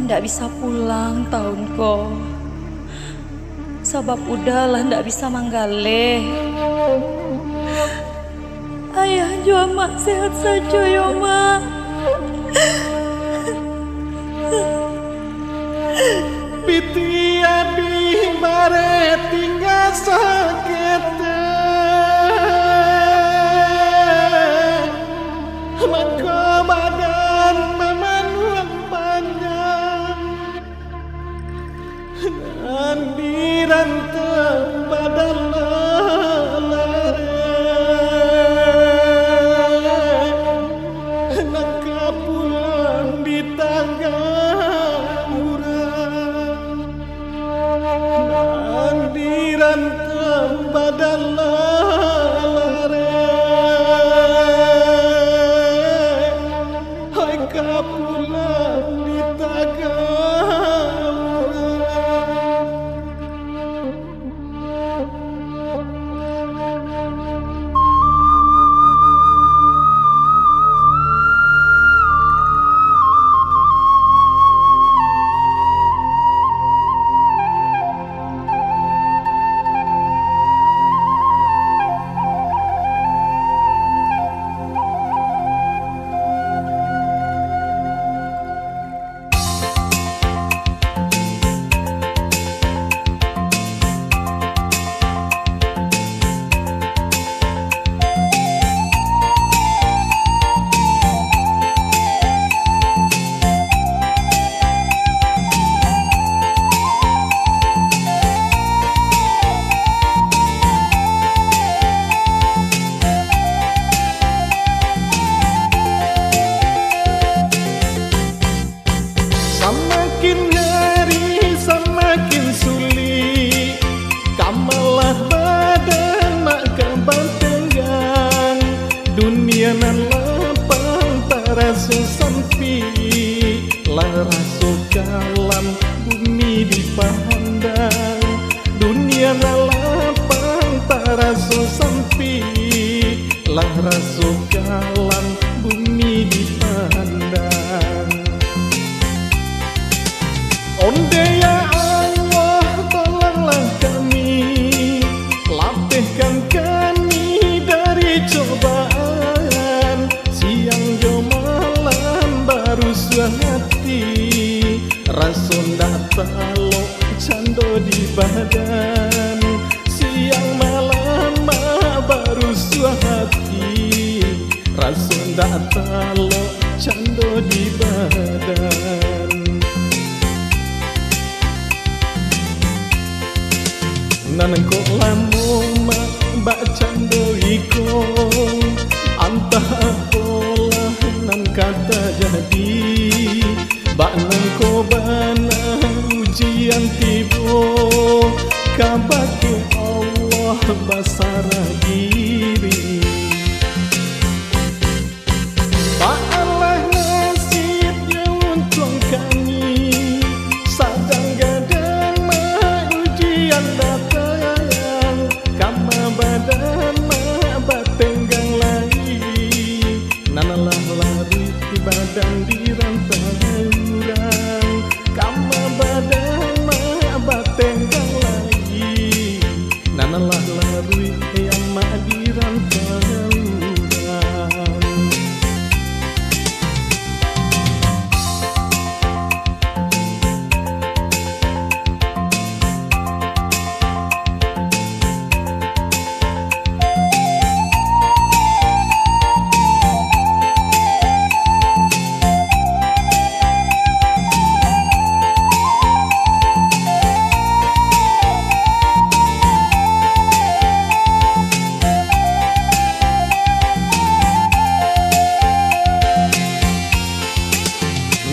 ndak bisa pulang tahunku. Sebab udahlah ndak bisa manggale. Ayah jua mak sehat saja ya mak. Biti abi bare tinggal sakit maka badan memenuh panjang dan dirantau badan nak pulang di tangga dirantau badan lare hai kapulang di Semakin hari semakin sulit kamalah badan maka bantenggang dunia nan lapang tarasu sempit lah rasu kalam bumi dipandang dunia nan lapang tarasu sempit lah rasu kalam bumi dipandang. Onde ya Allah tolonglah kami, lapihkan kami dari cobaan siang jo malam baru hati rasun dak talo cando di badan siang malam baru hati rasun dak talo cando di badan. Nanang ko lamo mak cando iko antah apolah nan kata jadi bak nang ko bana ujian tibo kabake Allah basara diri Pak Allah nasibnya untung kami sadang gadang mak ujian datang badan mak batenggang lagi nanalah lari di badan dirantau urang kama badan mak batenggang lagi nanalah lari yang mak dirantau urang.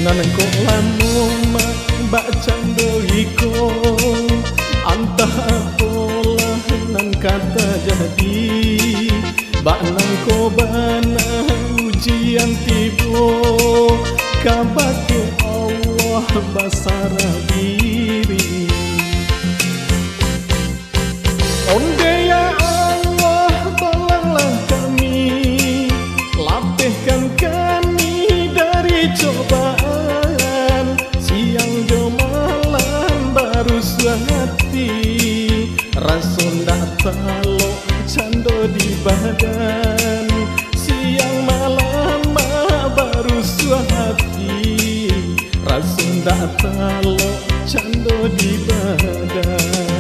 Nanang ko lamo mak cando iko antah apolah nan kata jadi bak nang ko bana ujian tibo kabake Allah basara diri onde ya Allah tolonglah kami lapihkan kami dari cobaan siang hati, rasa ndak talok cando di badan. Siang malam baru hati, rasa ndak talok cando di badan.